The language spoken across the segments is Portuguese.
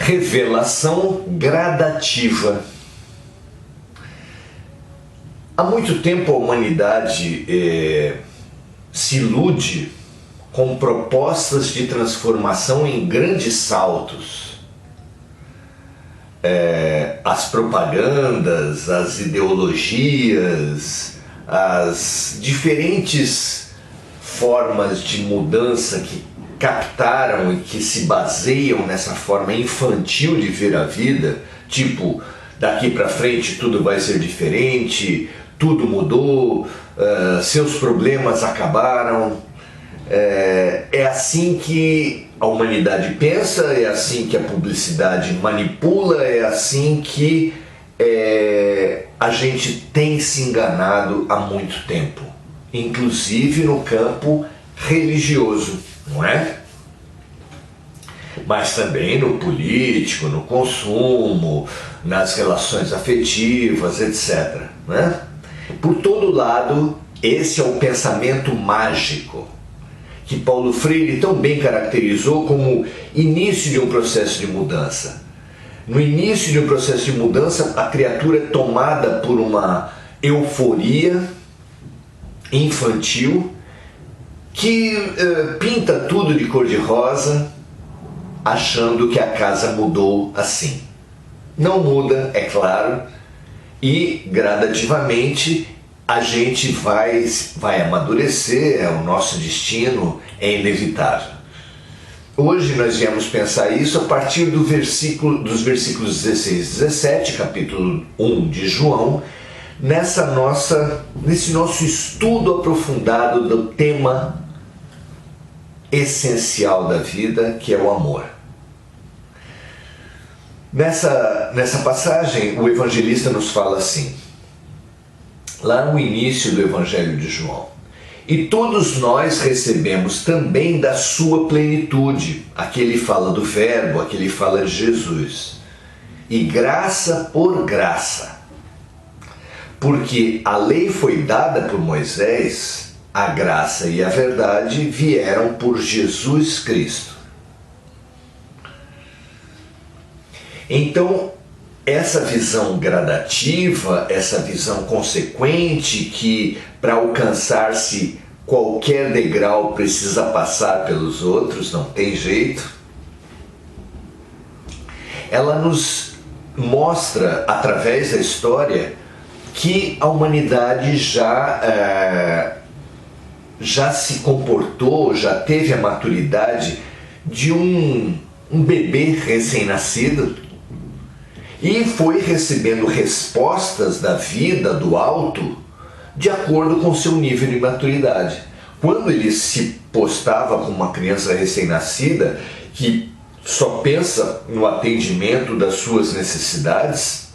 Revelação gradativa. Há muito tempo a humanidade se ilude com propostas de transformação em grandes saltos. As propagandas, as ideologias, as diferentes formas de mudança que captaram e que se baseiam nessa forma infantil de ver a vida, tipo, daqui para frente tudo vai ser diferente, tudo mudou, seus problemas acabaram. É assim que a humanidade pensa, é assim que a publicidade manipula, é assim que a gente tem se enganado há muito tempo, inclusive no campo religioso, não é? Mas também no político, no consumo, nas relações afetivas, etc. Né? Por todo lado, esse é o pensamento mágico que Paulo Freire tão bem caracterizou como início de um processo de mudança. No início de um processo de mudança, a criatura é tomada por uma euforia infantil que pinta tudo de cor-de-rosa, achando que a casa mudou assim. Não muda, é claro, e gradativamente a gente vai amadurecer, o nosso destino é inevitável. Hoje nós viemos pensar isso a partir dos versículos 16 e 17, capítulo 1 de João, nesse nosso estudo aprofundado do tema essencial da vida, que é o amor. Nessa passagem, o evangelista nos fala assim, lá no início do Evangelho de João: e todos nós recebemos também da sua plenitude. Aqui ele fala do Verbo, aqui ele fala de Jesus. E graça por graça. Porque a lei foi dada por Moisés, a graça e a verdade vieram por Jesus Cristo. Então, essa visão gradativa, essa visão consequente, que para alcançar-se qualquer degrau precisa passar pelos outros, não tem jeito, ela nos mostra, através da história, que a humanidade já se comportou, já teve a maturidade de um bebê recém-nascido, e foi recebendo respostas da vida, do alto, de acordo com seu nível de maturidade. Quando ele se postava como uma criança recém-nascida, que só pensa no atendimento das suas necessidades,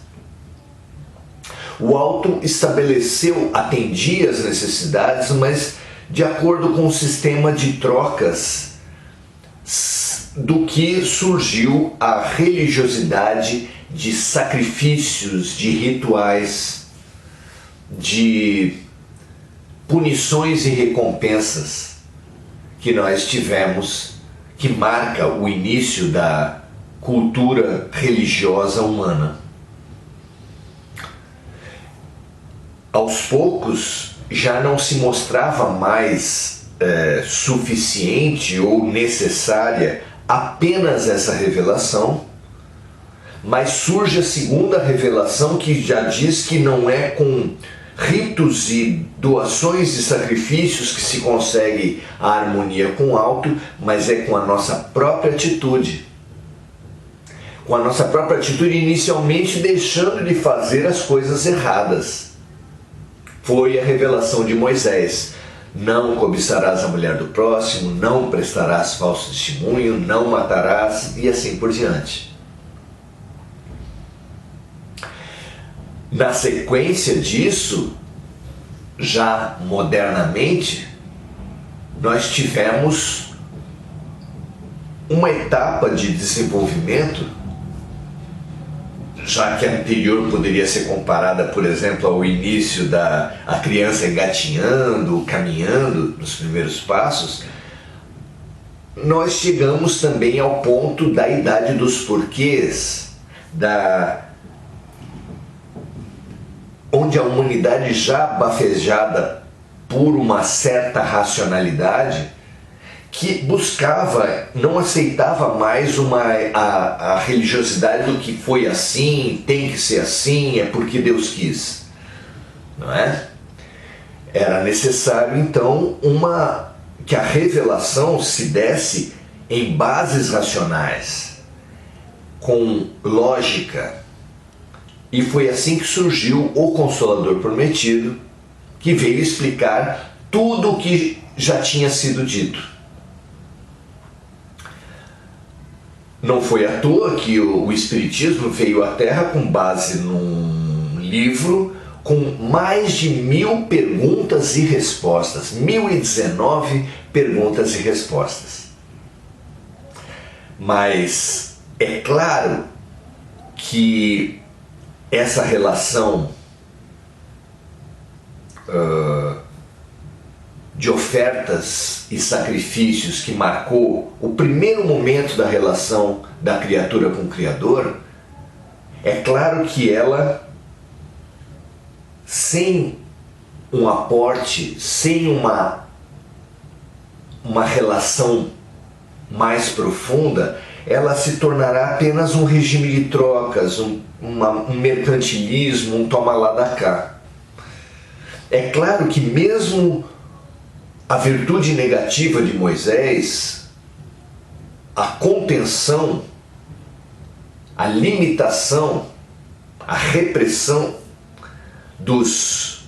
o alto estabeleceu, atendia as necessidades, mas de acordo com o sistema de trocas do que surgiu a religiosidade de sacrifícios, de rituais, de punições e recompensas que nós tivemos, que marca o início da cultura religiosa humana. Aos poucos já não se mostrava mais suficiente ou necessária apenas essa revelação, mas surge a segunda revelação, que já diz que não é com ritos e doações e sacrifícios que se consegue a harmonia com o alto, mas é com a nossa própria atitude. Com a nossa própria atitude, inicialmente deixando de fazer as coisas erradas. Foi a revelação de Moisés: não cobiçarás a mulher do próximo, não prestarás falso testemunho, não matarás, e assim por diante. Na sequência disso, já modernamente, nós tivemos uma etapa de desenvolvimento, já que a anterior poderia ser comparada, por exemplo, ao início da criança engatinhando, caminhando nos primeiros passos. nós chegamos também ao ponto da idade dos porquês, onde a humanidade já bafejada por uma certa racionalidade, que buscava, não aceitava mais a religiosidade do que foi assim, tem que ser assim, é porque Deus quis, não é? Era necessário então que a revelação se desse em bases racionais, com lógica. E foi assim que surgiu o Consolador Prometido, que veio explicar tudo o que já tinha sido dito. Não foi à toa que o Espiritismo veio à Terra com base num livro com mais de 1000 perguntas e respostas, 1019 perguntas e respostas. Mas é claro que essa relação de ofertas e sacrifícios que marcou o primeiro momento da relação da criatura com o Criador, é claro que ela, sem um aporte, sem uma relação mais profunda, ela se tornará apenas um regime de trocas, um mercantilismo, um toma lá da cá. É claro que mesmo a virtude negativa de Moisés, a contenção, a limitação, a repressão das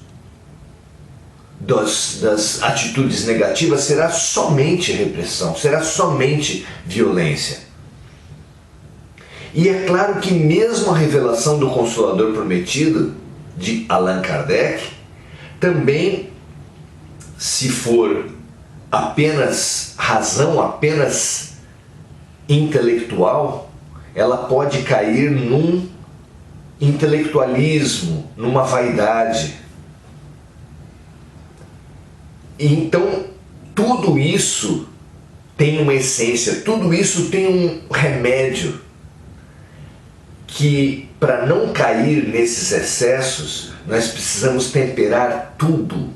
atitudes negativas será somente repressão, será somente violência. E é claro que mesmo a revelação do Consolador Prometido, de Allan Kardec, também, se for apenas razão, apenas intelectual, ela pode cair num intelectualismo, numa vaidade. E então, tudo isso tem uma essência, tudo isso tem um remédio que, para não cair nesses excessos, nós precisamos temperar tudo.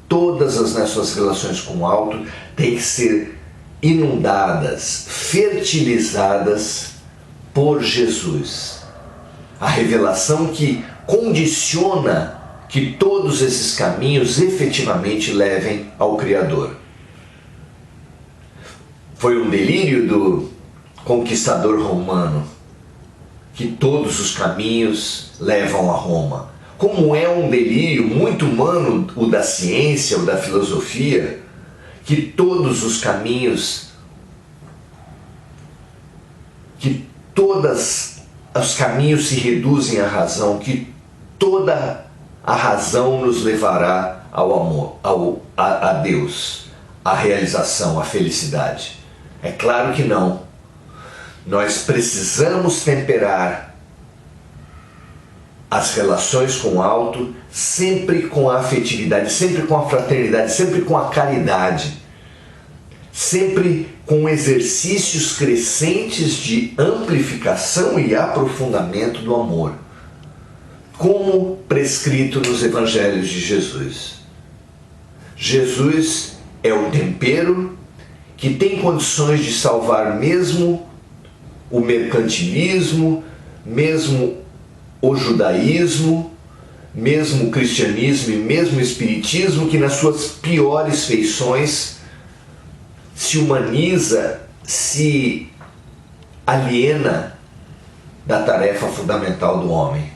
Todas as nossas relações com o alto têm que ser inundadas, fertilizadas por Jesus. A revelação que condiciona que todos esses caminhos efetivamente levem ao Criador. Foi um delírio do conquistador romano que todos os caminhos levam a Roma. Como é um delírio muito humano o da ciência, o da filosofia, que todos os caminhos, que todos os caminhos se reduzem à razão, que toda a razão nos levará ao amor, a Deus, à realização, à felicidade. É claro que não. Nós precisamos temperar as relações com o alto sempre com a afetividade, sempre com a fraternidade, sempre com a caridade, sempre com exercícios crescentes de amplificação e aprofundamento do amor, como prescrito nos Evangelhos de Jesus. Jesus é o tempero que tem condições de salvar mesmo o mercantilismo, mesmo o judaísmo, mesmo o cristianismo e mesmo o espiritismo, que nas suas piores feições se humaniza, se aliena da tarefa fundamental do homem: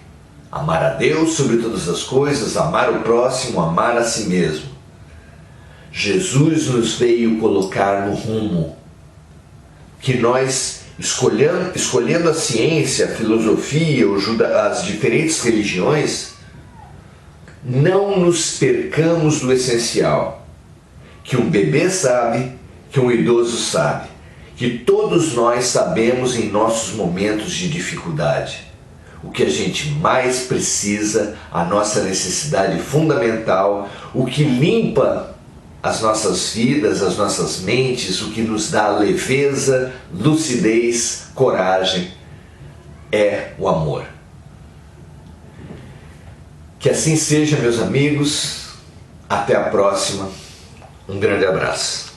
amar a Deus sobre todas as coisas, amar o próximo, amar a si mesmo. Jesus nos veio colocar no rumo que nós, escolhendo a ciência, a filosofia, as diferentes religiões, não nos percamos do essencial, que um bebê sabe, que um idoso sabe, que todos nós sabemos em nossos momentos de dificuldade. O que a gente mais precisa, a nossa necessidade fundamental, o que limpa as nossas vidas, as nossas mentes, o que nos dá leveza, lucidez, coragem, é o amor. Que assim seja, meus amigos. Até a próxima. Um grande abraço.